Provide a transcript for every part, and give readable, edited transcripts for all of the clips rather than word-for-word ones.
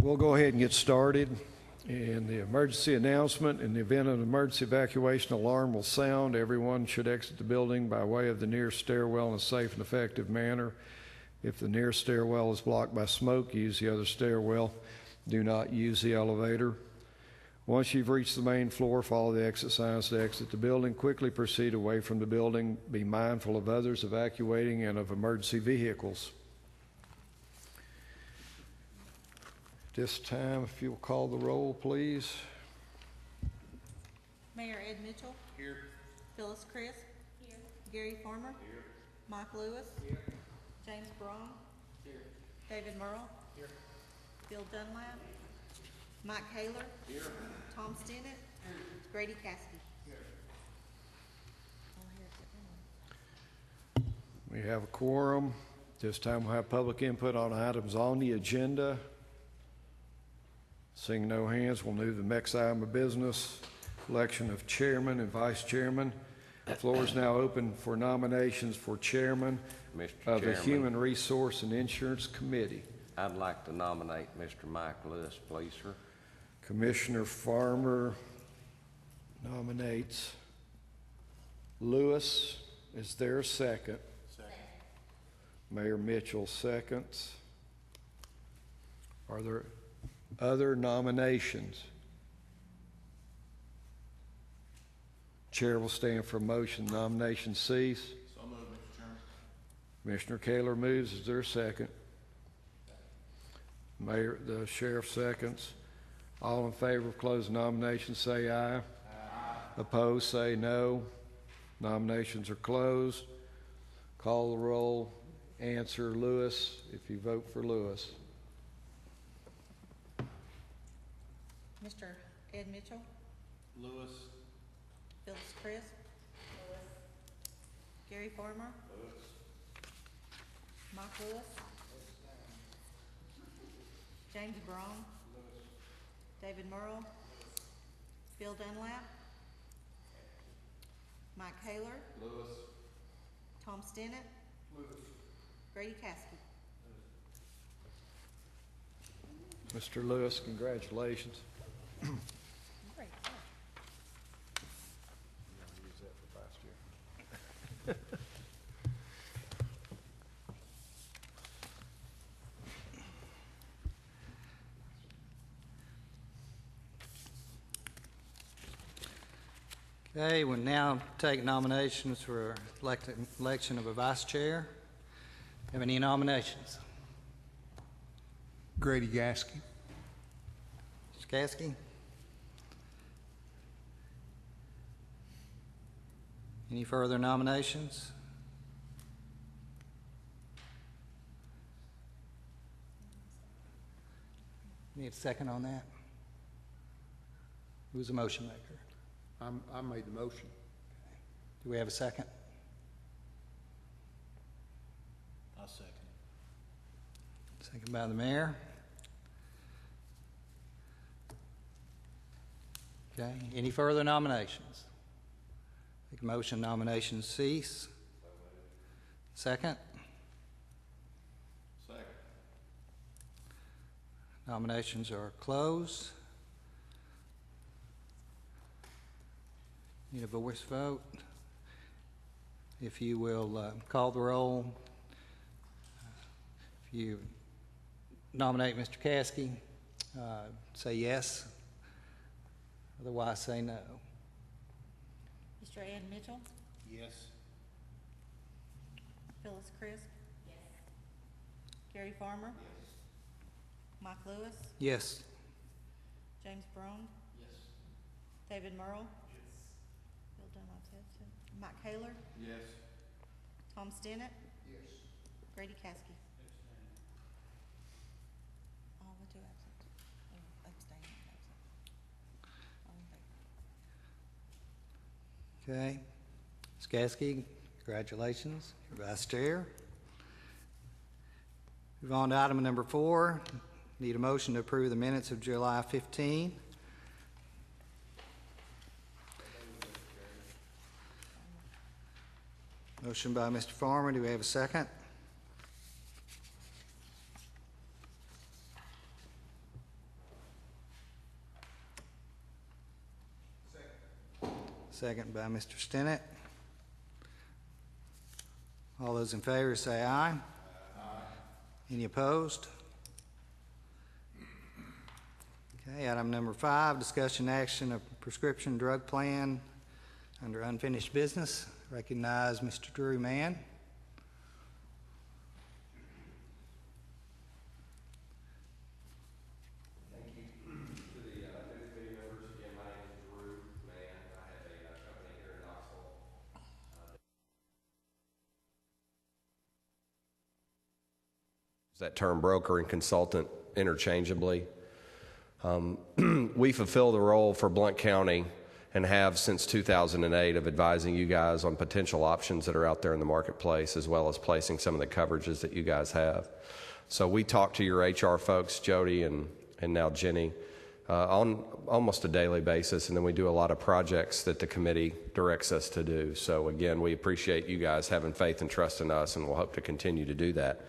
We'll go ahead and get started. And the emergency announcement: in the event of an emergency evacuation, alarm will sound. Everyone should exit the building by way of the nearest stairwell in a safe and effective manner. If the nearest stairwell is blocked by smoke, use the other stairwell. Do not use the elevator. Once you've reached the main floor, follow the exit signs to exit the building. Quickly proceed away from the building. Be mindful of others evacuating and of emergency vehicles. This time, if you'll call the roll, please. Mayor Ed Mitchell. Here. Phyllis Crisp. Here. Gary Farmer. Here. Mike Lewis. Here. James Braun. Here. David Merle. Here. Bill Dunlap. Mike Haler. Here. Tom Stinnett. Grady Caskey. Here. We have a quorum. This time we'll have public input on items on the agenda. Seeing no hands, we'll move to the next item of business, election of chairman and vice chairman. The floor is now open for nominations for chairman of the Human Resource and Insurance Committee. I'd like to nominate Mr. Mike Lewis, please, sir. Commissioner Farmer nominates Lewis. Is there a second? Second. Mayor Mitchell seconds. Are there other nominations? Chair will stand for a motion. Nominations cease. So moved, Mr. Chairman. Commissioner Kaler moves. Is there a second? Mayor, the sheriff seconds. All in favor of closing nominations say aye. Aye. Opposed say no. Nominations are closed. Call the roll. Answer Lewis if you vote for Lewis. Mr. Ed Mitchell. Lewis. Phyllis Crisp. Lewis. Gary Farmer. Lewis. Mike Lewis. James Braun. Lewis. David Merle. Bill Dunlap. Mike Haler. Lewis. Tom Stinnett. Lewis. Grady Caskey. Mr. Lewis, congratulations. Great. Use that for vice chair. Okay, we'll now take nominations for election of a vice chair. Have any nominations? Grady Caskey. Mr. Caskey? Any further nominations? Need a second on that? Who's the motion maker? I made the motion. Do we have a second? I'll second. Second by the mayor. Okay, any further nominations? Make a motion nominations cease. Second? Second. Nominations are closed. Need a voice vote. If you will call the roll. If you nominate Mr. Caskey, say yes. Otherwise, say no. Mr. Ed Mitchell. Yes. Phyllis Crisp. Yes. Gary Farmer. Yes. Mike Lewis. Yes. James Braun. Yes. David Merle. Yes. Bill Dunlap's absent. Mike Haler. Yes. Tom Stinnett. Yes. Grady Caskey. All the two absent. Oh, abstain, absent. All in favor. Okay. Ms. Caskey, congratulations. You're vice chair. Move on to item number 4. Need a motion to approve the minutes of July 15. Motion by Mr. Farmer. Do we have a second? Second by Mr. Stinnett. All those in favor say aye. Any opposed? Okay, item number 5, discussion action of prescription drug plan under unfinished business. Recognize Mr. Drew Mann. Thank you. To the new committee members, again, my name is Drew Mann. I have a company here in Knoxville. That term broker and consultant interchangeably. We fulfill the role for Blount County and have since 2008 of advising you guys on potential options that are out there in the marketplace, as well as placing some of the coverages that you guys have. So we talk to your HR folks, Jody and now Jenny, on almost a daily basis, and then we do a lot of projects that the committee directs us to do. So again, we appreciate you guys having faith and trust in us, and we'll hope to continue to do that.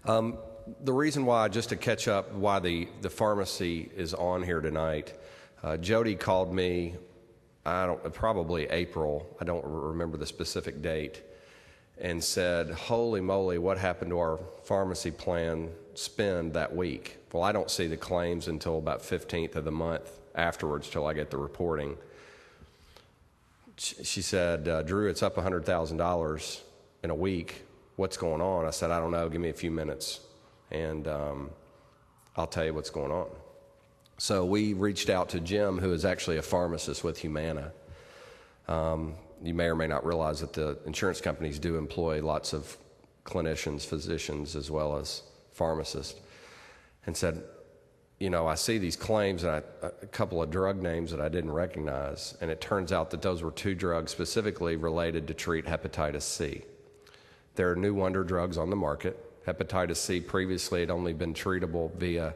The reason why, just to catch up, why the pharmacy is on here tonight, Jody called me, probably April, I don't remember the specific date, and said, holy moly, what happened to our pharmacy plan spend that week? Well, I don't see the claims until about 15th of the month afterwards, till I get the reporting. She said, Drew, it's up $100,000 in a week. What's going on? I said, I don't know, give me a few minutes, and I'll tell you what's going on. So we reached out to Jim, who is actually a pharmacist with Humana. You may or may not realize that the insurance companies do employ lots of clinicians, physicians, as well as pharmacists, and said, you know, I see these claims and a couple of drug names that I didn't recognize, and it turns out that those were 2 drugs specifically related to treat hepatitis C. There are new wonder drugs on the market. Hepatitis C previously had only been treatable via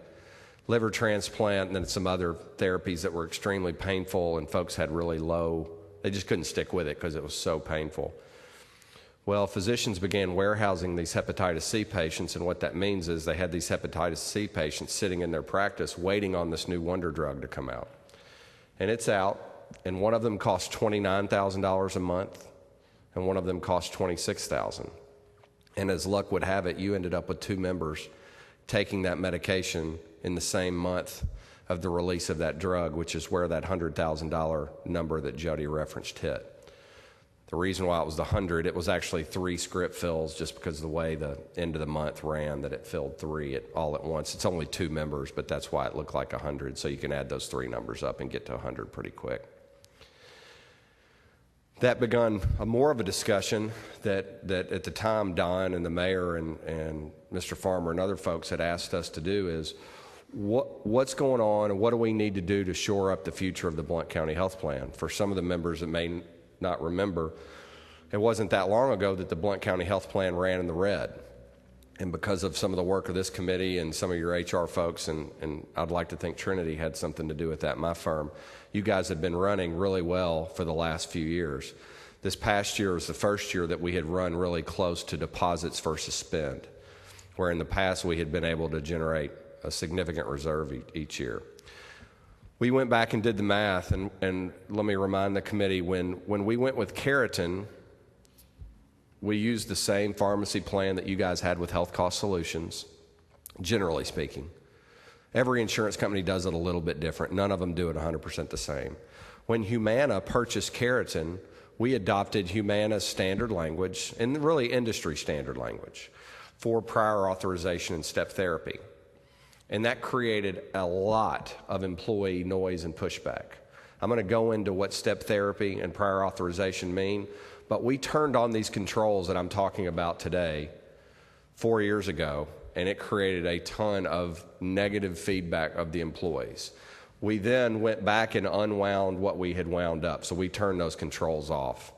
liver transplant and then some other therapies that were extremely painful, and folks had really low, they just couldn't stick with it because it was so painful. Well, physicians began warehousing these hepatitis C patients, and what that means is they had these hepatitis C patients sitting in their practice waiting on this new wonder drug to come out. And it's out, and one of them costs $29,000 a month, and one of them costs $26,000. And as luck would have it, you ended up with 2 members taking that medication in the same month of the release of that drug, which is where that $100,000 number that Jody referenced hit. The reason why it was the 100, it was actually 3 script fills, just because of the way the end of the month ran, that it filled 3 all at once. It's only 2 members, but that's why it looked like 100. So you can add those 3 numbers up and get to 100 pretty quick. That begun more of a discussion that at the time Don and the mayor and Mr. Farmer and other folks had asked us to do is, what's going on and what do we need to do to shore up the future of the Blount County Health Plan? For some of the members that may not remember, it wasn't that long ago that the Blount County Health Plan ran in the red. And because of some of the work of this committee and some of your HR folks, and I'd like to think Trinity had something to do with that, my firm, you guys have been running really well for the last few years. This past year was the first year that we had run really close to deposits versus spend, where in the past we had been able to generate a significant reserve each year. We went back and did the math, and let me remind the committee, when we went with Keratin, we used the same pharmacy plan that you guys had with Health Cost Solutions, generally speaking. Every insurance company does it a little bit different. None of them do it 100% the same. When Humana purchased Keratin, we adopted Humana's standard language, and really industry standard language, for prior authorization and step therapy. And that created a lot of employee noise and pushback. I'm going to go into what step therapy and prior authorization mean, but we turned on these controls that I'm talking about today 4 years ago, and it created a ton of negative feedback of the employees. We then went back and unwound what we had wound up, so we turned those controls off.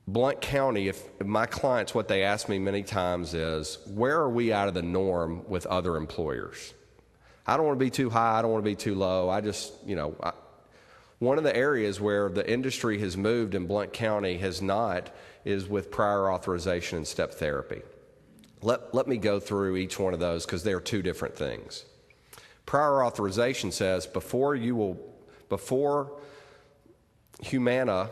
Blount County, if my clients, what they ask me many times is, where are we out of the norm with other employers? I don't want to be too high, I don't want to be too low. One of the areas where the industry has moved and Blount County has not is with prior authorization and step therapy. Let me go through each one of those because they're 2 different things. Prior authorization says before Humana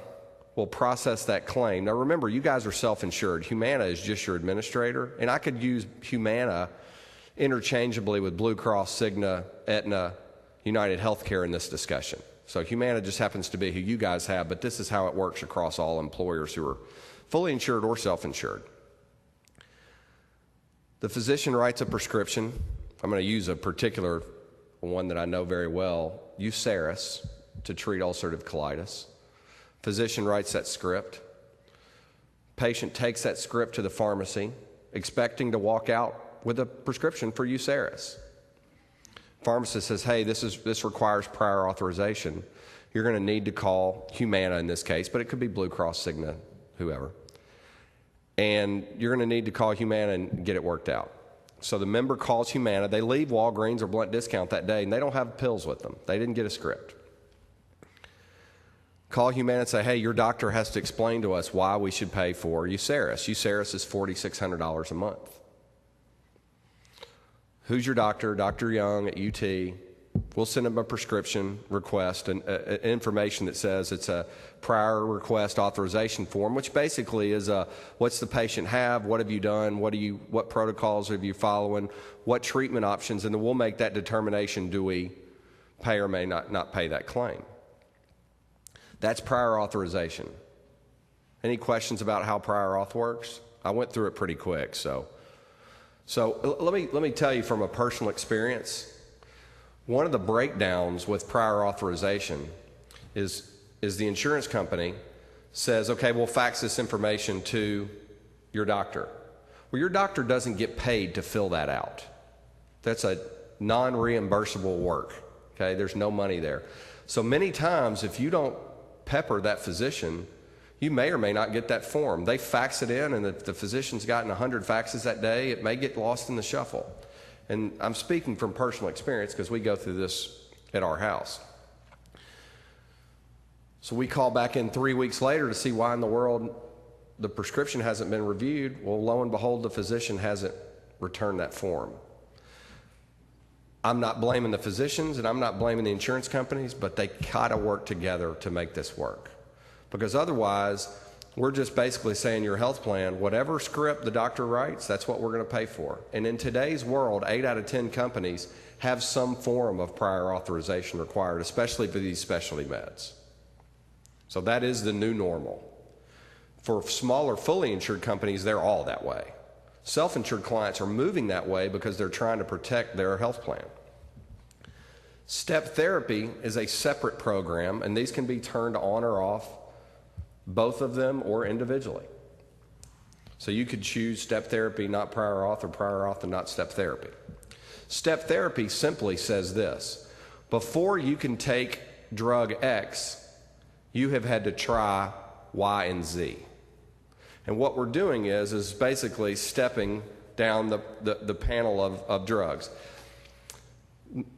will process that claim. Now remember, you guys are self-insured. Humana is just your administrator, and I could use Humana interchangeably with Blue Cross, Cigna, Aetna, United Healthcare in this discussion. So Humana just happens to be who you guys have, but this is how it works across all employers who are fully insured or self-insured. The physician writes a prescription. I'm going to use a particular one that I know very well, Uceris, to treat ulcerative colitis. Physician writes that script. Patient takes that script to the pharmacy, expecting to walk out with a prescription for Uceris. Pharmacist says, hey, this requires prior authorization. You're going to need to call Humana in this case, but it could be Blue Cross, Cigna, whoever. And you're going to need to call Humana and get it worked out. So the member calls Humana. They leave Walgreens or Blount Discount that day, and they don't have pills with them. They didn't get a script. Call Humana and say, hey, your doctor has to explain to us why we should pay for Uceris. Uceris is $4,600 a month. Who's your doctor? Dr. Young at UT. We'll send them a prescription request and information that says it's a prior request authorization form, which basically is what's the patient have, what have you done, what protocols are you following, what treatment options, and then we'll make that determination, do we pay or may not pay that claim. That's prior authorization. Any questions about how prior auth works? I went through it pretty quick, so let me tell you from a personal experience. One of the breakdowns with prior authorization is the insurance company says, okay, we'll fax this information to your doctor. Well, your doctor doesn't get paid to fill that out. That's a non-reimbursable work. Okay, there's no money there. So many times, if you don't pepper that physician, you may or may not get that form. They fax it in, and if the physician's gotten 100 faxes that day, it may get lost in the shuffle. And I'm speaking from personal experience because we go through this at our house. So we call back in 3 weeks later to see why in the world the prescription hasn't been reviewed. Well, lo and behold, the physician hasn't returned that form. I'm not blaming the physicians and I'm not blaming the insurance companies, but they gotta work together to make this work. Because otherwise, we're just basically saying your health plan, whatever script the doctor writes, that's what we're going to pay for. And in today's world, 8 out of 10 companies have some form of prior authorization required, especially for these specialty meds. So that is the new normal. For smaller, fully insured companies, they're all that way. Self-insured clients are moving that way because they're trying to protect their health plan. Step therapy is a separate program, and these can be turned on or off, both of them or individually. So you could choose step therapy, not prior auth, or prior auth and not step therapy. Step therapy simply says this: before you can take drug X, you have had to try Y and Z. And what we're doing is basically stepping down the panel of drugs.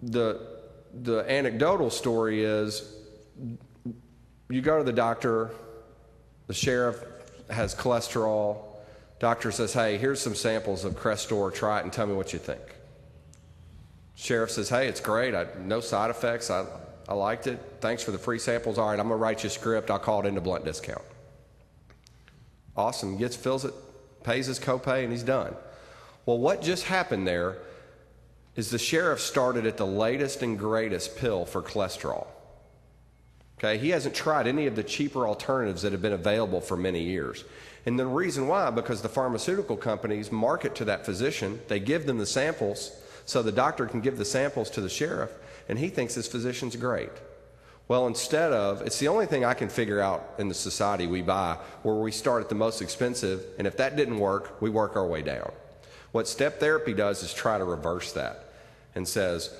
The anecdotal story is you go to the doctor, the sheriff has cholesterol, doctor says, hey, here's some samples of Crestor, try it and tell me what you think. Sheriff says, hey, it's great, no side effects, I liked it, thanks for the free samples, all right, I'm gonna write you a script, I'll call it into Blount Discount. Awesome, fills it, pays his copay, and he's done. Well, what just happened there is the sheriff started at the latest and greatest pill for cholesterol. Okay, he hasn't tried any of the cheaper alternatives that have been available for many years. And the reason why, because the pharmaceutical companies market to that physician, they give them the samples so the doctor can give the samples to the sheriff, and he thinks his physician's great. Well, instead of, it's the only thing I can figure out in the society we buy where we start at the most expensive, and if that didn't work, we work our way down. What step therapy does is try to reverse that and says,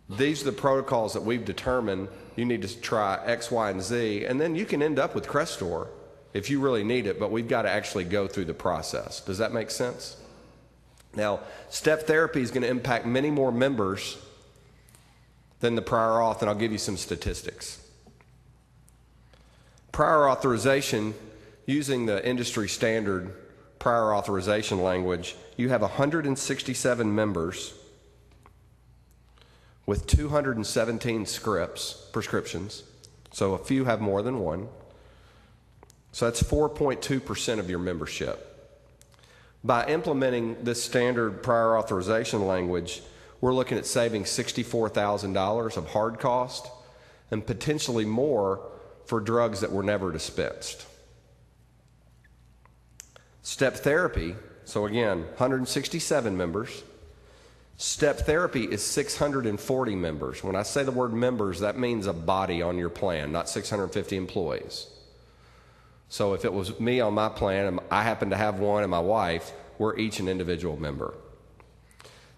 these are the protocols that we've determined, you need to try X, Y, and Z, and then you can end up with Crestor if you really need it, but we've got to actually go through the process. Does that make sense? Now, step therapy is going to impact many more members than the prior auth, and I'll give you some statistics. Prior authorization, using the industry standard prior authorization language, you have 167 members with 217 prescriptions, So a few have more than one. So that's 4.2% of your membership. By implementing this standard prior authorization language, we're looking at saving $64,000 of hard cost and potentially more for drugs that were never dispensed. Step therapy, so again, 167 members. Step therapy is 640 members. When I say the word members, that means a body on your plan, not 650 employees. So if it was me on my plan, and I happen to have one, and my wife, we're each an individual member.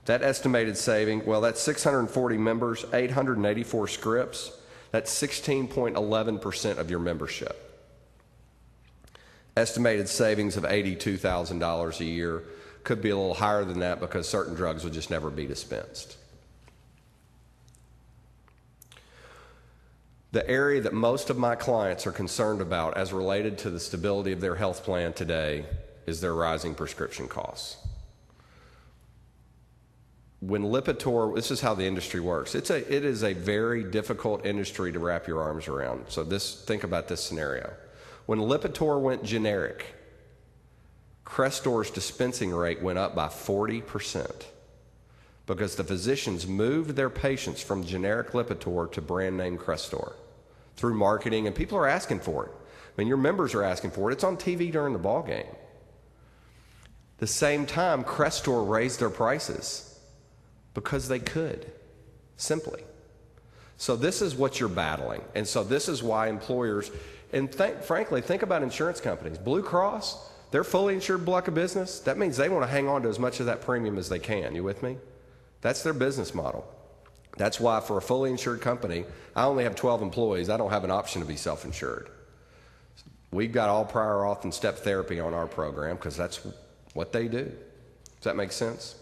That estimated saving, well, that's 640 members, 884 scripts. That's 16.11% of your membership. Estimated savings of $82,000 a year. Could be a little higher than that because certain drugs would just never be dispensed. The area that most of my clients are concerned about as related to the stability of their health plan today is their rising prescription costs. When Lipitor, this is how the industry works. It is a very difficult industry to wrap your arms around. So think about this scenario. When Lipitor went generic, Crestor's dispensing rate went up by 40% because the physicians moved their patients from generic Lipitor to brand name Crestor through marketing, and people are asking for it. I mean, your members are asking for it. It's on TV during the ball game. The same time, Crestor raised their prices because they could, simply. So this is what you're battling. And so this is why employers, and frankly, think about insurance companies. Blue Cross, they're fully insured block of business. That means they want to hang on to as much of that premium as they can. You with me? That's their business model. That's why for a fully insured company, I only have 12 employees. I don't have an option to be self-insured. We've got all prior auth and step therapy on our program because that's what they do. Does that make sense?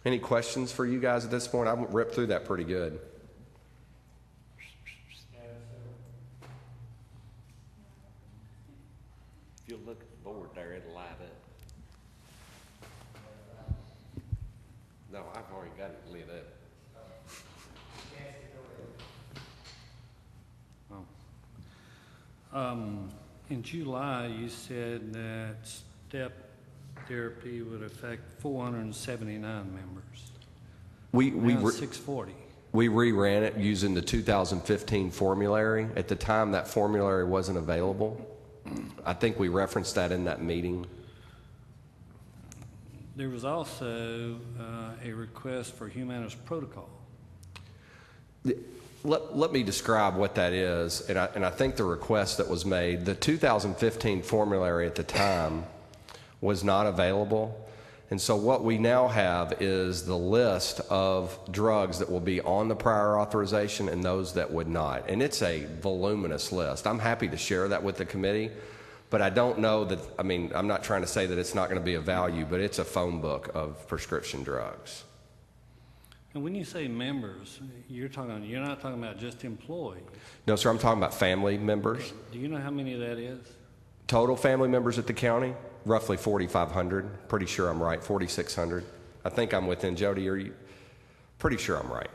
Any questions for you guys at this point? I've ripped through that pretty good. If you look at the board there, it'll light up. No, I've already got it lit up. In July, you said that step therapy would affect 479 members. Now it's 640. We reran it using the 2015 formulary. At the time, that formulary wasn't available. I think we referenced that in that meeting. There was also a request for Humana's protocol. Let me describe what that is, and I think the request that was made, the 2015 formulary at the time was not available, and so what we now have is the list of drugs that will be on the prior authorization and those that would not, and it's a voluminous list. I'm happy to share that with the committee, but I don't know that, I mean, I'm not trying to say that it's not going to be of value, but it's a phone book of prescription drugs. And when you say members, you're not talking about just employees. No, sir, I'm talking about family members. Do you know how many that is? Total family members at the county, roughly 4,500. Pretty sure I'm right, 4,600. I think I'm within. Jody, are you? Pretty sure I'm right.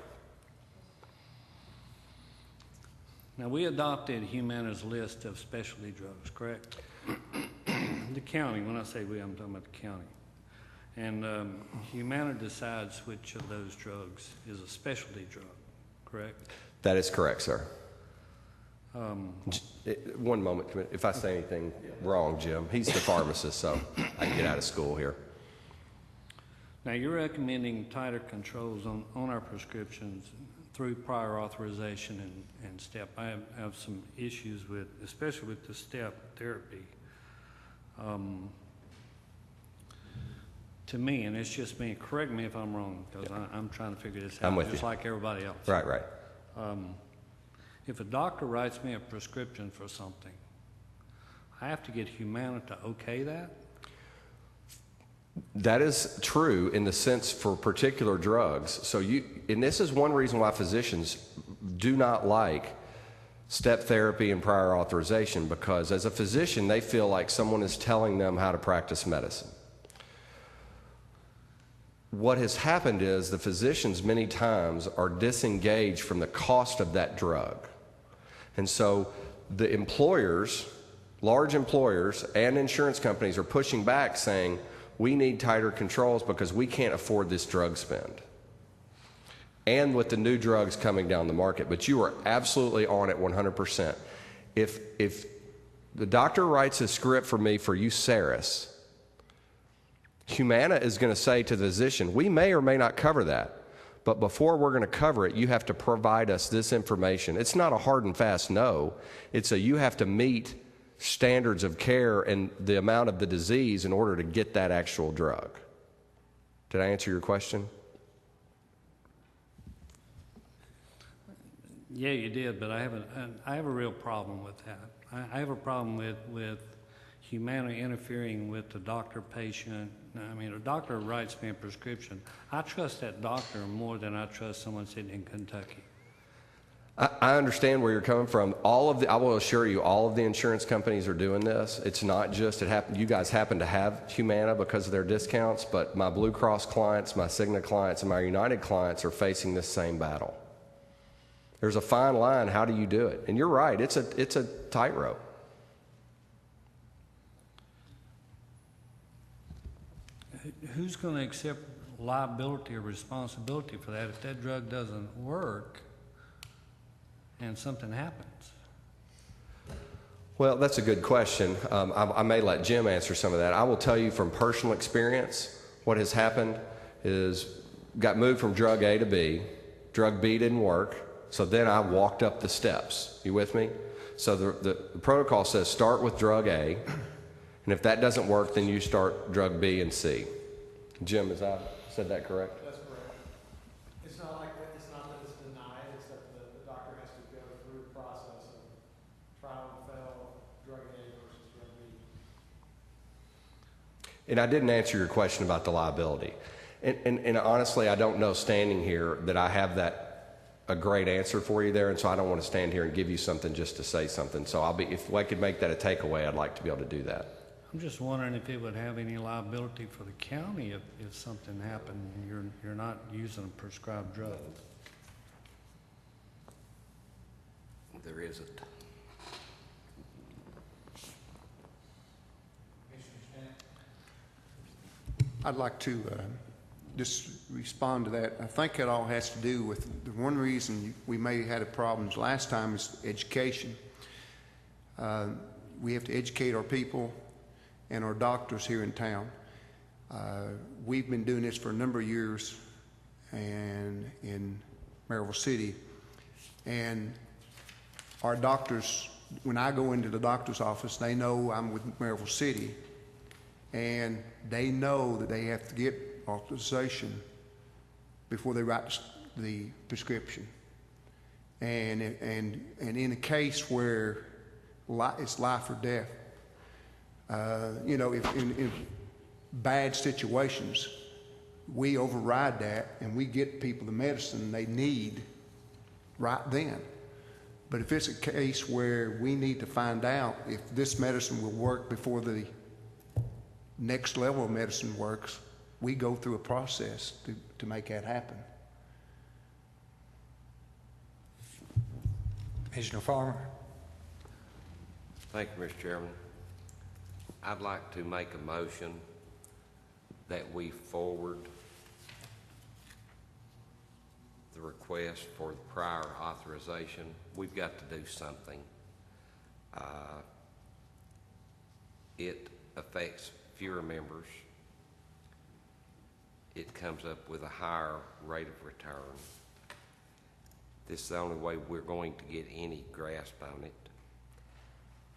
Now, we adopted Humana's list of specialty drugs, correct? The county, when I say we, I'm talking about the county. And Humana decides which of those drugs is a specialty drug, correct? That is correct, sir. One moment, if I say anything wrong, Jim, he's the pharmacist, so I can get out of school here. Now, you're recommending tighter controls on our prescriptions through prior authorization and step. I have some issues with, especially with the step therapy. To me, and it's just me, correct me if I'm wrong, because I'm trying to figure this out, I'm with just you. like everybody else. Right. If a doctor writes me a prescription for something, I have to get Humana to okay that? That is true in the sense for particular drugs. So and this is one reason why physicians do not like step therapy and prior authorization, because as a physician, they feel like someone is telling them how to practice medicine. What has happened is the physicians many times are disengaged from the cost of that drug. And so the employers, large employers and insurance companies are pushing back saying, we need tighter controls because we can't afford this drug spend. And with the new drugs coming down the market. But you are absolutely on it 100%. If the doctor writes a script for me for UCERIS, Humana is going to say to the physician, we may or may not cover that. But before we're going to cover it, you have to provide us this information. It's not a hard and fast no. It's a you have to meet standards of care and the amount of the disease in order to get that actual drug. Did I answer your question? Yeah, you did, but I have a real problem with that. I have a problem with Humana interfering with the doctor-patient. I mean, a doctor writes me a prescription. I trust that doctor more than I trust someone sitting in Kentucky. I understand where you're coming from. I will assure you, all of the insurance companies are doing this. It's not just, you guys happen to have Humana because of their discounts, but my Blue Cross clients, my Cigna clients, and my United clients are facing this same battle. There's a fine line. How do you do it? And you're right. It's a tightrope. Who's going to accept liability or responsibility for that if that drug doesn't work and something happens? Well, that's a good question. I may let Jim answer some of that. I will tell you from personal experience, what has happened is got moved from drug A to B. Drug B didn't work, so then I walked up the steps. You with me? So the protocol says start with drug A, and if that doesn't work, then you start drug B and C. Jim, has I said that correct? That's correct. It's not like that. It's not that it's denied, it's that the doctor has to go through the process of trial and fail, drug A versus drug B. And I didn't answer your question about the liability. And honestly, I don't know standing here that I have a great answer for you there, and so I don't want to stand here and give you something just to say something. So if I could make that a takeaway, I'd like to be able to do that. I'm just wondering if it would have any liability for the county if something happened and you're not using a prescribed drug. There isn't. I'd like to just respond to that. I think it all has to do with the one reason we may have had problems last time is education. We have to educate our people and our doctors here in town. We've been doing this for a number of years and in Maryville City. And our doctors, when I go into the doctor's office, they know I'm with Maryville City, and they know that they have to get authorization before they write the prescription. And in a case where it's life or death, if in bad situations, we override that and we get people the medicine they need right then. But if it's a case where we need to find out if this medicine will work before the next level of medicine works, we go through a process to make that happen. Commissioner Farmer? Thank you, Mr. Chairman. I'd like to make a motion that we forward the request for the prior authorization. We've got to do something. It affects fewer members. It comes up with a higher rate of return. This is the only way we're going to get any grasp on it.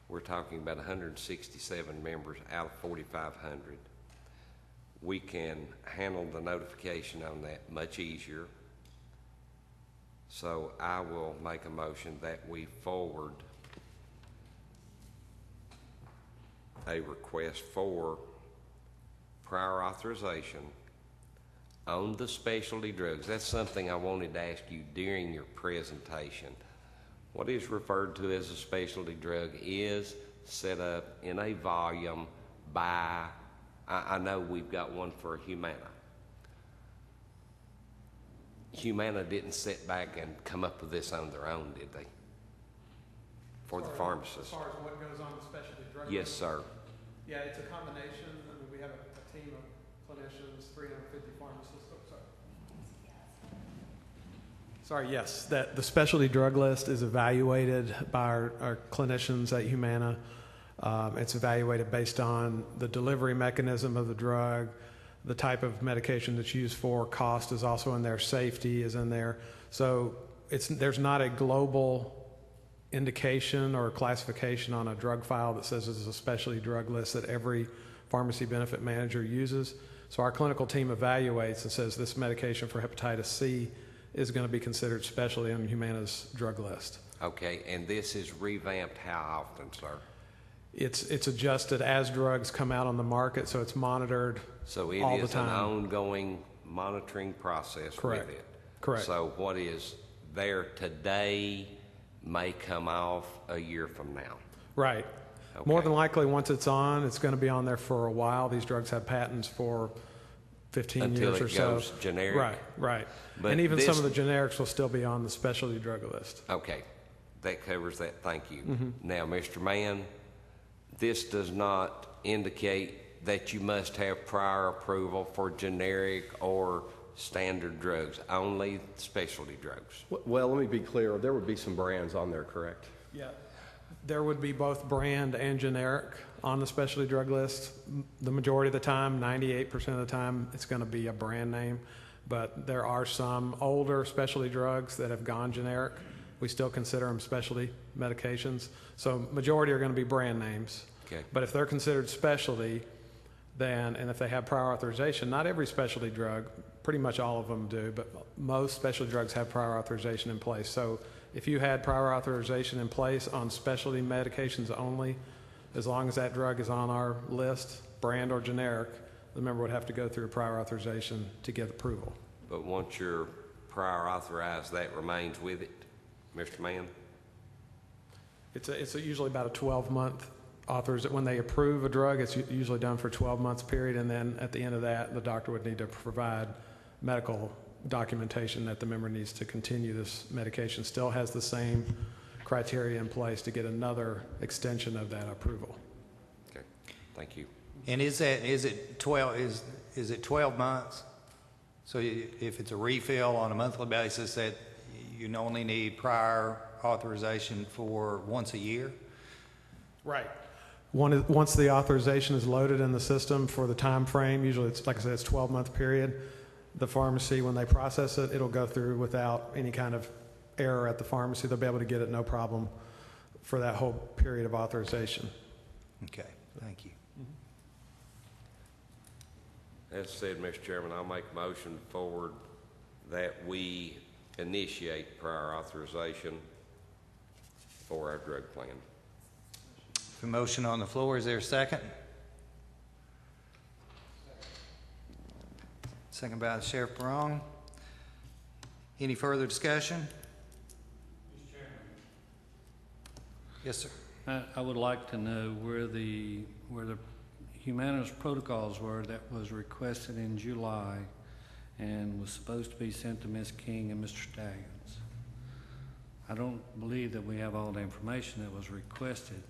We're talking about 167 members out of 4,500. We can handle the notification on that much easier. So I will make a motion that we forward a request for prior authorization on the specialty drugs. That's something I wanted to ask you during your presentation. What is referred to as a specialty drug is set up in a volume by, I know we've got one for Humana. Humana didn't sit back and come up with this on their own, did they? for the As pharmacist? far as what goes on the specialty drug Yes, list? sir. Yeah, it's a combination. I mean, we have a team of clinicians, 350 pharmacists. Oh, sorry. Sorry, yes, that the specialty drug list is evaluated by our clinicians at Humana. It's evaluated based on the delivery mechanism of the drug, the type of medication that's used for, cost is also in there, safety is in there. So there's not a global indication or classification on a drug file that says this is a specialty drug list that every pharmacy benefit manager uses. So our clinical team evaluates and says this medication for hepatitis C is going to be considered specialty on Humana's drug list. Okay, and this is revamped how often, sir? It's adjusted as drugs come out on the market, so it's monitored So it all the is an time. ongoing monitoring process Correct. with it? Correct. So what is there today may come off a year from now? Right. More Okay. than likely, once it's on, it's going to be on there for a while. These drugs have patents for 15 Until years it or so. goes generic? Right, right. But And even some this- of the generics will still be on the specialty drug list. Okay, that covers that, thank you. Mm-hmm. Now, Mr. Mann, this does not indicate that you must have prior approval for generic or standard drugs, only specialty drugs. Well, let me be clear. There would be some brands on there, correct? Yeah. There would be both brand and generic on the specialty drug list. The majority of the time, 98% of the time, it's going to be a brand name. But there are some older specialty drugs that have gone generic. We still consider them specialty medications. So majority are going to be brand names. Okay. But if they're considered specialty, then, and if they have prior authorization, not every specialty drug, pretty much all of them do, but most specialty drugs have prior authorization in place. So if you had prior authorization in place on specialty medications only, as long as that drug is on our list, brand or generic, the member would have to go through a prior authorization to get approval. But once you're prior authorized, that remains with it, Mr. Mann? It's usually about a 12-month authorization. When they approve a drug, it's usually done for a 12-month period, and then at the end of that, the doctor would need to provide medical documentation that the member needs to continue this medication. Still has the same criteria in place to get another extension of that approval. Okay, thank you. And is it 12 months? So if it's a refill on a monthly basis, that you only need prior authorization for once a year? Right. Once the authorization is loaded in the system for the time frame, usually it's, like I said, it's 12-month period. The pharmacy, when they process it, it'll go through without any kind of error at the pharmacy. They'll be able to get it no problem for that whole period of authorization. Okay, thank you. As said, Mr. Chairman, I'll make a motion forward that we initiate prior authorization for our drug plan. The motion on the floor, is there a second? Second by Sheriff Barong. Any further discussion? Mr. Chairman. Yes, sir. I would like to know where the Humana's protocols were that was requested in July and was supposed to be sent to Ms. King and Mr. Staggens. I don't believe that we have all the information that was requested.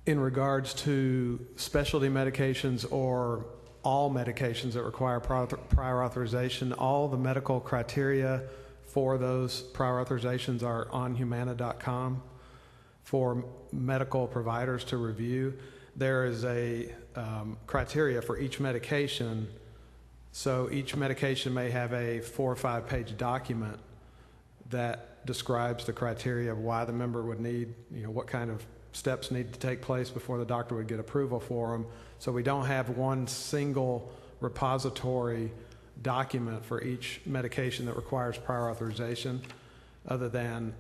In regards to specialty medications or all medications that require prior authorization, all the medical criteria for those prior authorizations are on humana.com for medical providers to review. There is a criteria for each medication, so each medication may have a 4 or 5 page document that describes the criteria of why the member would need, what kind of steps need to take place before the doctor would get approval for them. So we don't have one single repository document for each medication that requires prior authorization, other than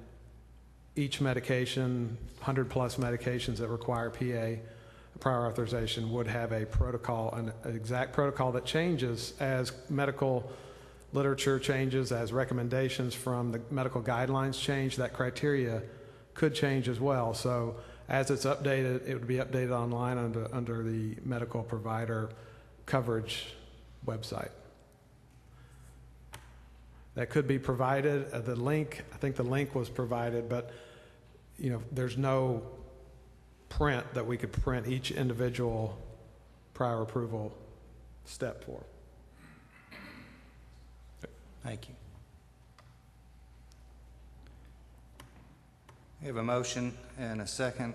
each medication, 100 plus medications that require PA prior authorization would have a protocol, an exact protocol that changes as medical literature changes, as recommendations from the medical guidelines change. That criteria could change as well. So as it's updated, it would be updated online under the medical provider coverage website. that could be provided. The link, I think the link was provided, but there's no print that we could print each individual prior approval step for. Thank you. We have a motion and a second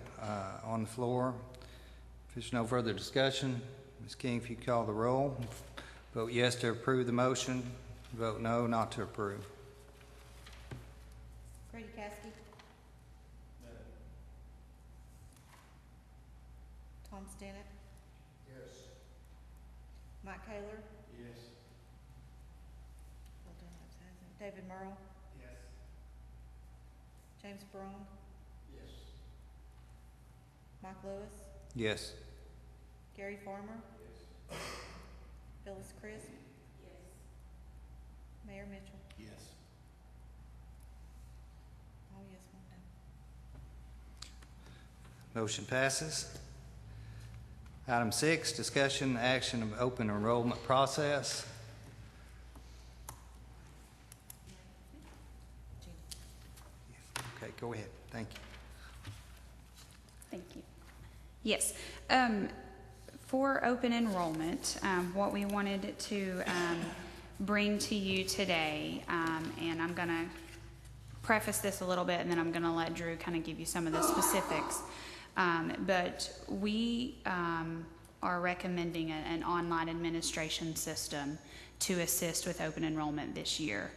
on the floor. If there's no further discussion, Ms. King, if you call the roll. Vote yes to approve the motion. Vote no, not to approve. Grady Caskey. Tom Stinnett. Yes. Mike Taylor. Yes. David Merle. Yes. James Brown. Yes. Mike Lewis. Yes. Gary Farmer. Yes. Phyllis Crisp. Yes. Mayor Mitchell. Yes. Oh, yes, one no. Motion passes. Item 6, discussion action of open enrollment process. Okay, go ahead. Thank you. Thank you. Yes. For open enrollment, what we wanted to bring to you today, and I'm going to preface this a little bit, and then I'm going to let Drew kind of give you some of the specifics. But we are recommending an online administration system to assist with open enrollment this year.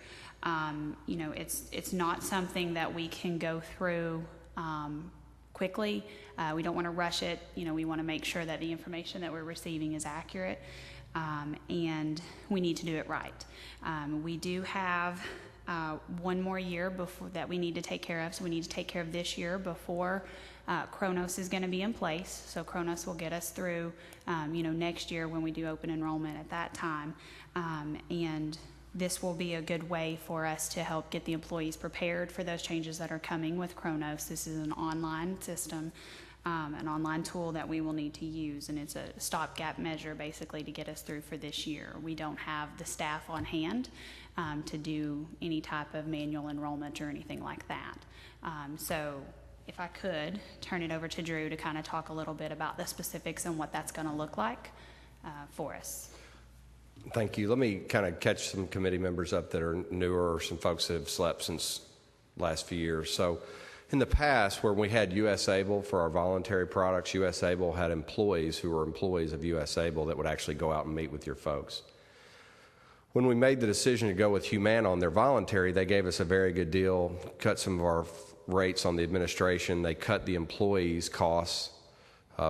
It's not something that we can go through quickly. We don't want to rush it. We want to make sure that the information that we're receiving is accurate, and we need to do it right. We do have one more year before that we need to take care of, so we need to take care of this year before Chronos is going to be in place. So Chronos will get us through, next year when we do open enrollment at that time, and this will be a good way for us to help get the employees prepared for those changes that are coming with Chronos. This is an online system, an online tool that we will need to use, and it's a stopgap measure basically to get us through for this year. We don't have the staff on hand to do any type of manual enrollment or anything like that. So if I could turn it over to Drew to kind of talk a little bit about the specifics and what that's going to look like for us. Thank you. Let me kind of catch some committee members up that are newer, or some folks that have slept since last few years. So in the past, where we had US Able for our voluntary products, US Able had employees who were employees of US Able that would actually go out and meet with your folks. When we made the decision to go with Humana on their voluntary, they gave us a very good deal, cut some of our rates on the administration. They cut the employees' costs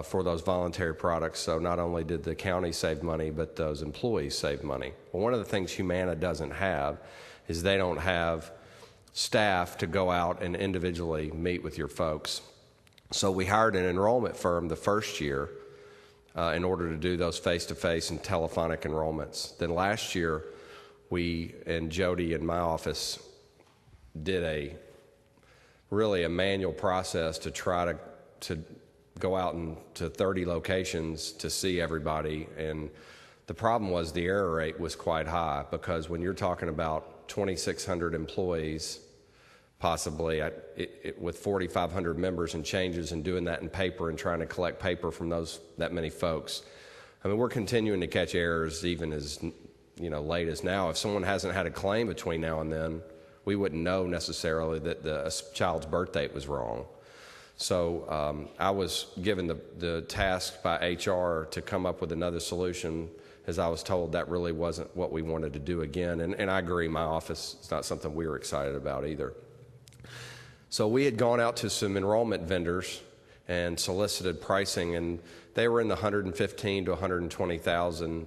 for those voluntary products. So not only did the county save money, but those employees saved money. Well, one of the things Humana doesn't have is they don't have staff to go out and individually meet with your folks. So we hired an enrollment firm the first year in order to do those face-to-face and telephonic enrollments. Then last year, we and Jody in my office did really a manual process to try to go out to 30 locations to see everybody. And the problem was the error rate was quite high, because when you're talking about 2,600 employees, possibly with 4,500 members and changes, and doing that in paper and trying to collect paper from that many folks. I mean, we're continuing to catch errors even as late as now. If someone hasn't had a claim between now and then, we wouldn't know necessarily that a child's birth date was wrong. So I was given the task by HR to come up with another solution, as I was told that really wasn't what we wanted to do again. And I agree, my office, it's not something we were excited about either. So we had gone out to some enrollment vendors and solicited pricing, and they were in the $115,000 to $120,000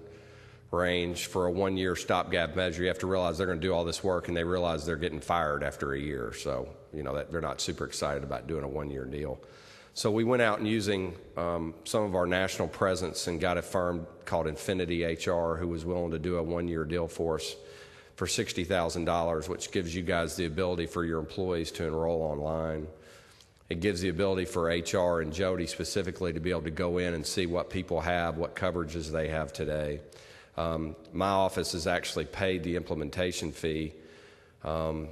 range for a one-year stopgap measure. You have to realize they're going to do all this work, and they realize they're getting fired after a year. So, that they're not super excited about doing a one-year deal. So we went out and using some of our national presence and got a firm called Infinity HR who was willing to do a one-year deal for us for $60,000, which gives you guys the ability for your employees to enroll online. It gives the ability for HR and Jody specifically to be able to go in and see what people have, what coverages they have today. My office has actually paid the implementation fee And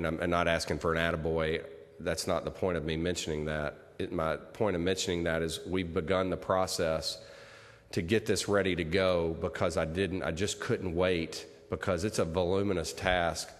I'm not asking for an attaboy. That's not the point of me mentioning that. My point of mentioning that is we've begun the process to get this ready to go because I just couldn't wait because it's a voluminous task.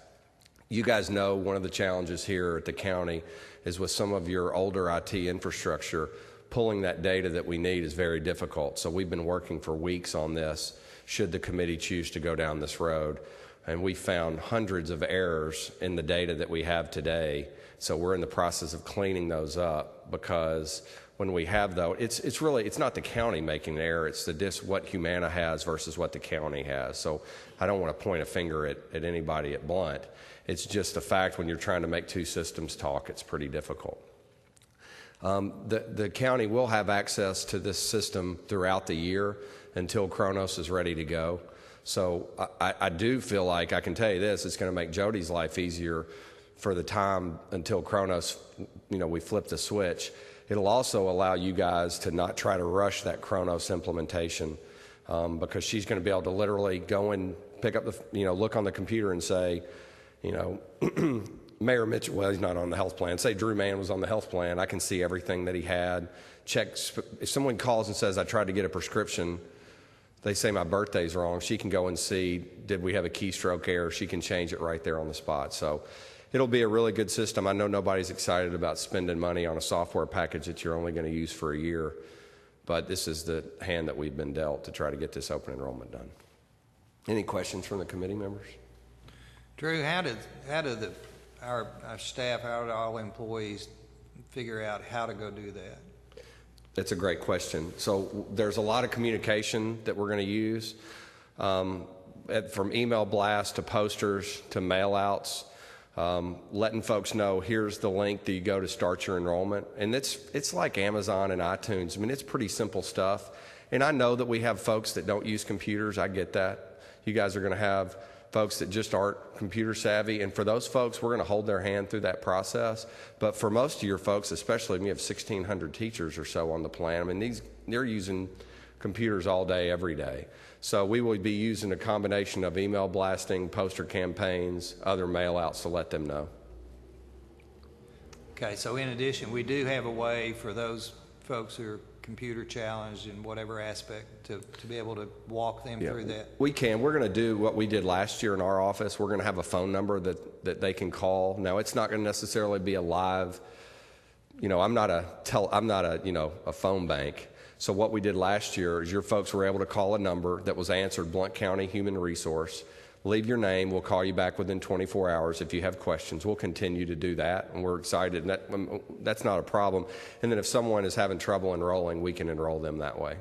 You guys know one of the challenges here at the county is with some of your older IT infrastructure, pulling that data that we need is very difficult. So we've been working for weeks on this, should the committee choose to go down this road. And we found hundreds of errors in the data that we have today. So we're in the process of cleaning those up because when we have those, it's not the county making an error, it's what Humana has versus what the county has. So I don't want to point a finger at anybody at Blount. It's just a fact when you're trying to make two systems talk, it's pretty difficult. The county will have access to this system throughout the year until Courthouse is ready to go. So I do feel like I can tell you this, it's going to make Jody's life easier for the time until Courthouse, we flip the switch. It'll also allow you guys to not try to rush that Courthouse implementation because she's going to be able to literally go and pick up look on the computer and say, Mayor Mitchell, well, he's not on the health plan. Say Drew Mann was on the health plan. I can see everything that he had. If someone calls and says, I tried to get a prescription, they say my birthday's wrong, she can go and see, did we have a keystroke error? She can change it right there on the spot. So it'll be a really good system. I know nobody's excited about spending money on a software package that you're only going to use for a year, but this is the hand that we've been dealt to try to get this open enrollment done. Any questions from the committee members? Drew, how do our staff, how do all employees figure out how to go do that? That's a great question. So there's a lot of communication that we're going to use, from email blasts to posters to mail outs, letting folks know here's the link that you go to start your enrollment. And it's like Amazon and iTunes. I mean, it's pretty simple stuff. And I know that we have folks that don't use computers. I get that. You guys are going to have folks that just aren't computer savvy. And for those folks, we're going to hold their hand through that process. But for most of your folks, especially when you have 1,600 teachers or so on the plan, I mean, they're using computers all day, every day. So we will be using a combination of email blasting, poster campaigns, other mail outs to let them know. Okay, so in addition, we do have a way for those folks who are computer challenged in whatever aspect to be able to walk them through that? We can. We're going to do what we did last year in our office. We're going to have a phone number that they can call. Now, it's not going to necessarily be a live, I'm not a phone bank. So what we did last year is your folks were able to call a number that was answered, Blount County Human Resource. Leave your name. We'll call you back within 24 hours if you have questions. We'll continue to do that, and we're excited. And that's not a problem. And then if someone is having trouble enrolling, we can enroll them that way.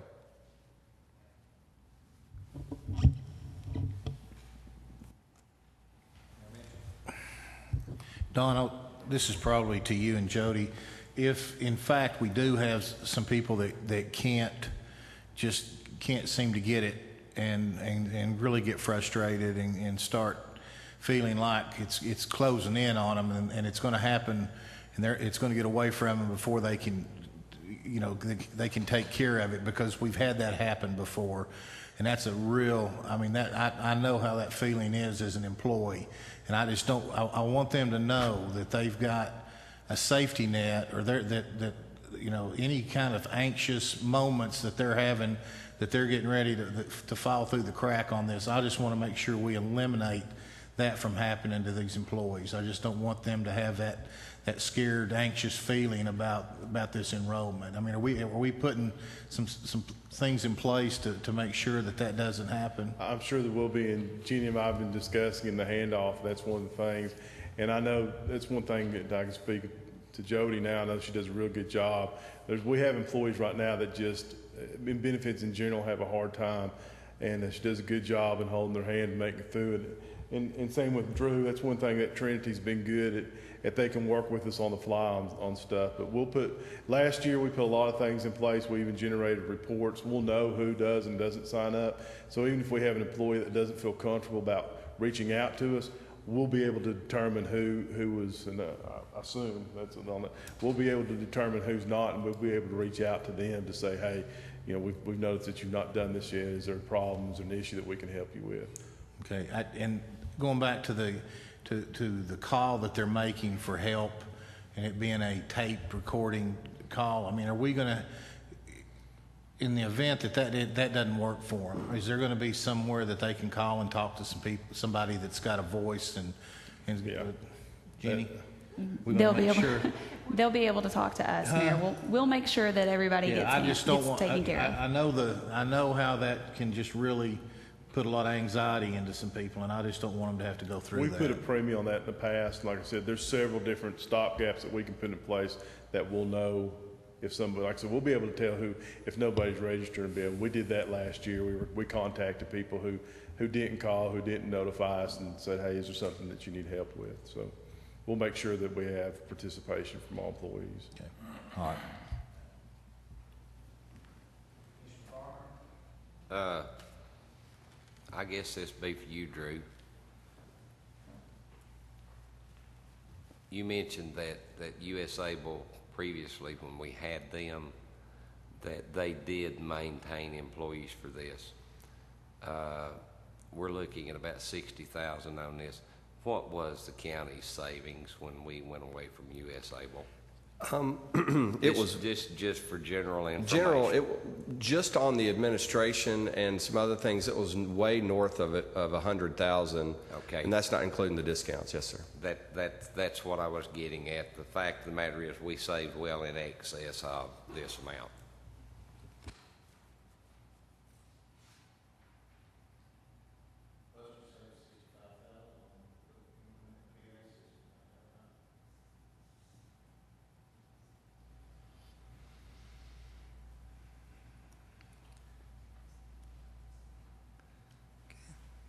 Don, this is probably to you and Jody. If, in fact, we do have some people that can't seem to get it and really get frustrated and start feeling like it's closing in on them and it's going to happen and it's going to get away from them before they can, they can take care of it, because we've had that happen before. And that's a real, I know how that feeling is as an employee. And I just don't, I want them to know that they've got a safety net, or that any kind of anxious moments that they're having, that they're getting ready to fall through the crack on this. I just want to make sure we eliminate that from happening to these employees. I just don't want them to have that scared, anxious feeling about this enrollment. I mean, are we putting some things in place to make sure that doesn't happen? I'm sure there will be, and Jeannie and I have been discussing in the handoff. That's one of the things, and I know that's one thing that I can speak to Jody now. I know she does a real good job. We have employees right now that just, in benefits in general, have a hard time, and she does a good job in holding their hand and making it through it. And same with Drew. That's one thing that Trinity's been good at they can work with us on the fly on stuff. But last year we put a lot of things in place. We even generated reports. We'll know who does and doesn't sign up. So even if we have an employee that doesn't feel comfortable about reaching out to us, we'll be able to determine who was, and I assume that's on that. We'll be able to determine who's not, and we'll be able to reach out to them to say, hey, we've noticed that you've not done this yet. Is there problems or an issue that we can help you with? Okay, and going back to to the call that they're making for help and it being a tape recording call? I mean, are we going to, in the event that doesn't work for them, is there going to be somewhere that they can call and talk to some people, somebody that's got a voice and Yeah. Jenny? We They'll wanna be make able, sure. they'll be able to talk to us, Mayor. We'll make sure that everybody Yeah, I just don't gets want, taken care of. I know how that can just really put a lot of anxiety into some people, and I just don't want them to have to go through We that. put a premium on that in the past, and like I said, there's several different stopgaps that we can put in place that we'll know if somebody, like I said, we'll be able to tell who, if nobody's registered and be able, we did that last year. We contacted people who didn't call, who didn't notify us and said, hey, is there something that you need help with? So we'll make sure that we have participation from all employees. Okay. All right. I guess this be for you, Drew. You mentioned that US Able previously, when we had them, that they did maintain employees for this. We're looking at about 60,000 on this. What was the county's savings when we went away from US Able? It was just for general information. Just on the administration and some other things, it was way north of 100,000. Okay. And that's not including the discounts. Yes, sir. That's what I was getting at. The fact of the matter is we saved well in excess of this amount.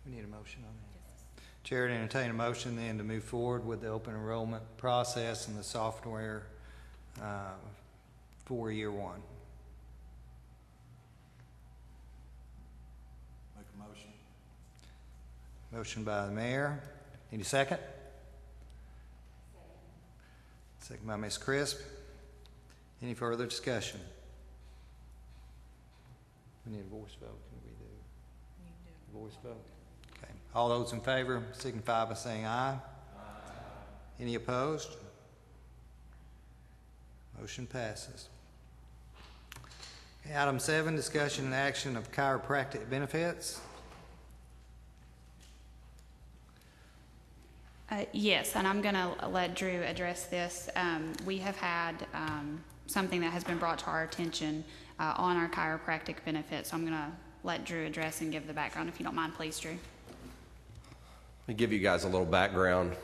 We need a motion on that. Chair would entertain a motion then to move forward with the open enrollment process and the software for year one. Make a motion. Motion by the mayor. Need a second? Second by Ms. Crisp. Any further discussion? We need a voice vote. Can we do voice vote? Okay. All those in favor signify by saying aye. Aye. Any opposed? Motion passes. Okay, item 7, discussion and action of chiropractic benefits. Yes, and I'm going to let Drew address this. We have had something that has been brought to our attention on our chiropractic benefits. So I'm going to let Drew address and give the background, if you don't mind, please, Drew. Let me give you guys a little background.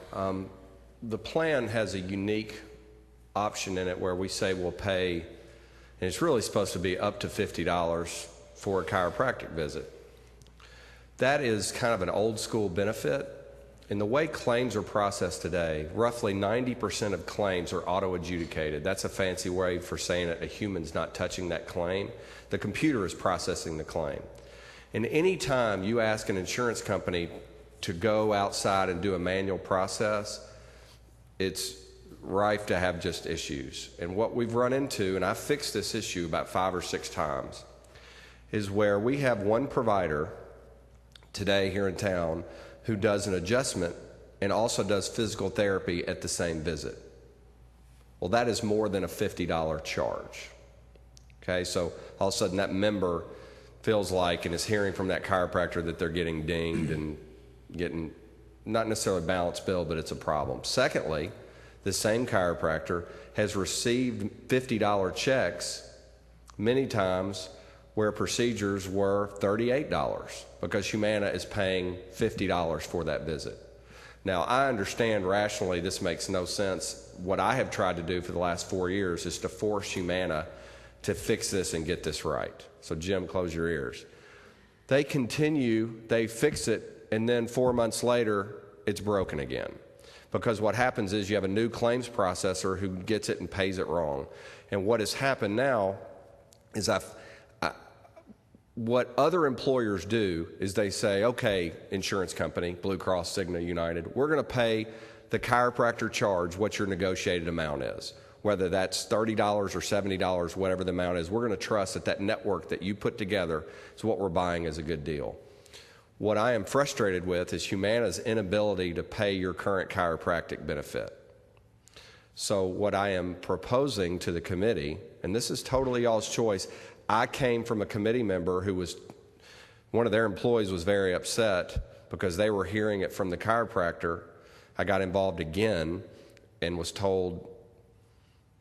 The plan has a unique option in it where we say we'll pay, and it's really supposed to be up to $50 for a chiropractic visit. That is kind of an old school benefit. In the way claims are processed today, roughly 90% of claims are auto-adjudicated. That's a fancy way for saying that a human's not touching that claim. The computer is processing the claim. And any time you ask an insurance company to go outside and do a manual process, it's rife to have just issues. And what we've run into, and I've fixed this issue about 5 or 6 times, is where we have one provider today here in town who does an adjustment and also does physical therapy at the same visit. Well, that is more than a $50 charge. Okay, so all of a sudden that member feels like and is hearing from that chiropractor that they're getting dinged and getting not necessarily a balanced bill, but it's a problem. Secondly, the same chiropractor has received $50 checks many times where procedures were $38 because Humana is paying $50 for that visit. Now, I understand rationally this makes no sense. What I have tried to do for the last 4 years is to force Humana to fix this and get this right. So, Jim, close your ears. They continue, they fix it, and then 4 months later, it's broken again. Because what happens is you have a new claims processor who gets it and pays it wrong. And what has happened now is what other employers do is they say, okay, insurance company, Blue Cross, Cigna, United, we're going to pay the chiropractor charge what your negotiated amount is. Whether that's $30 or $70, whatever the amount is, we're going to trust that that network that you put together is what we're buying is a good deal. What I am frustrated with is Humana's inability to pay your current chiropractic benefit. So what I am proposing to the committee, and this is totally y'all's choice, I came from a committee member who was, one of their employees was very upset because they were hearing it from the chiropractor. I got involved again and was told,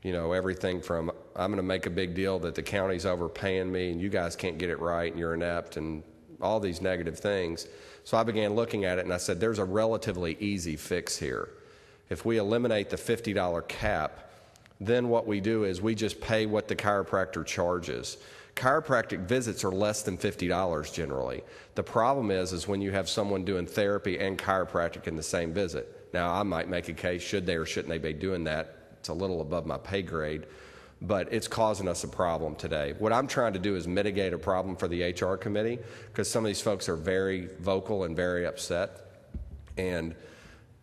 you know, everything from, I'm going to make a big deal that the county's overpaying me and you guys can't get it right and you're inept and all these negative things. So I began looking at it and I said, there's a relatively easy fix here. If we eliminate the $50 cap, then what we do is we just pay what the chiropractor charges. Chiropractic visits are less than $50 generally. The problem is when you have someone doing therapy and chiropractic in the same visit. Now, I might make a case, should they or shouldn't they be doing that? It's a little above my pay grade, but it's causing us a problem today. What I'm trying to do is mitigate a problem for the HR committee because some of these folks are very vocal and very upset, and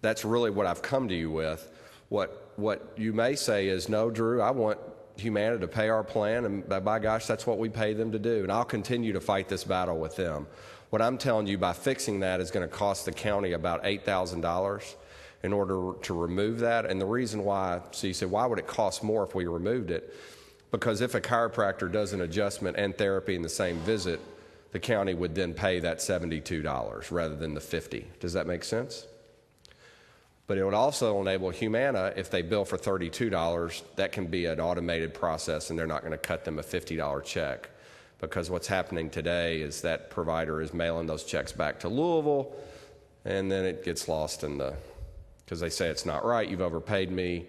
that's really what I've come to you with. What you may say is, no, Drew, I want Humana to pay our plan, and by gosh, that's what we pay them to do, and I'll continue to fight this battle with them. What I'm telling you, by fixing that is going to cost the county about $8,000 in order to remove that. And the reason why, so you say, why would it cost more if we removed it? Because if a chiropractor does an adjustment and therapy in the same visit, the county would then pay that $72 rather than the $50. Does that make sense? But it would also enable Humana, if they bill for $32, that can be an automated process and they're not going to cut them a $50 check. Because what's happening today is that provider is mailing those checks back to Louisville, and then it gets lost in the, because they say it's not right, you've overpaid me,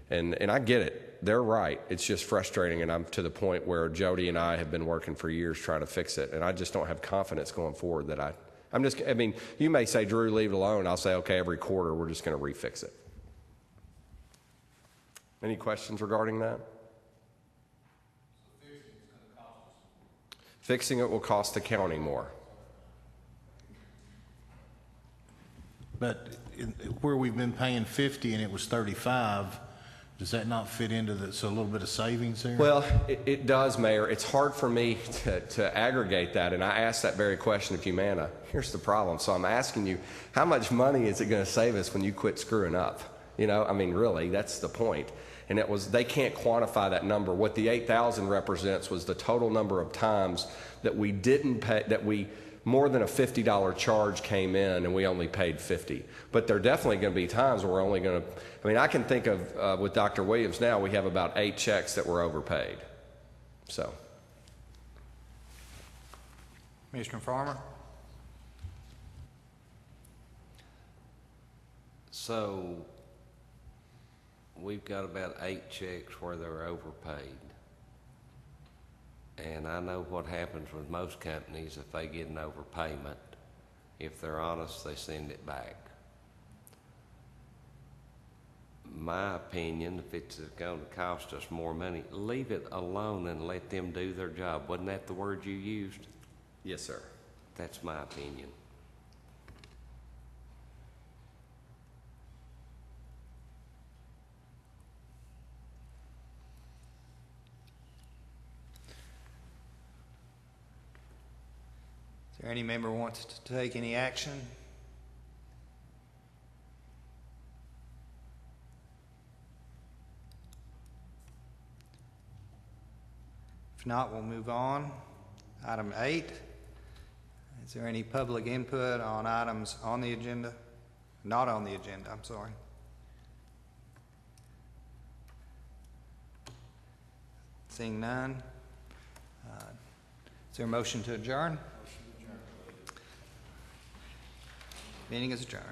and I get it, they're right. It's just frustrating, and I'm to the point where Jody and I have been working for years trying to fix it, and I just don't have confidence going forward that I mean, you may say, Drew, leave it alone. I'll say, okay, every quarter we're just going to refix it. Any questions regarding that? Fixing it will cost the county more. But where we've been paying 50 and it was 35, does that not fit into so a little bit of savings there? Well, it does, Mayor. It's hard for me to aggregate that, and I asked that very question of Humana. Here's the problem. So I'm asking you, how much money is it going to save us when you quit screwing up? You know, I mean, really, that's the point. And it was, they can't quantify that number. What the 8,000 represents was the total number of times that we didn't pay, that we, more than a $50 charge came in and we only paid 50. But there are definitely going to be times where we're only going to, I mean, I can think of, with Dr. Williams now, we have about 8 checks that were overpaid. So. Commissioner Farmer? So, we've got about 8 checks where they're overpaid. And I know what happens with most companies if they get an overpayment. If they're honest, they send it back. My opinion, if it's going to cost us more money, leave it alone and let them do their job. Wasn't that the word you used? Yes, sir. That's my opinion. Is there any member who wants to take any action? If not, we'll move on. Item 8. Is there any public input on items on the agenda? Not on the agenda, I'm sorry. Seeing none. Is there a motion to adjourn? Meeting is adjourned.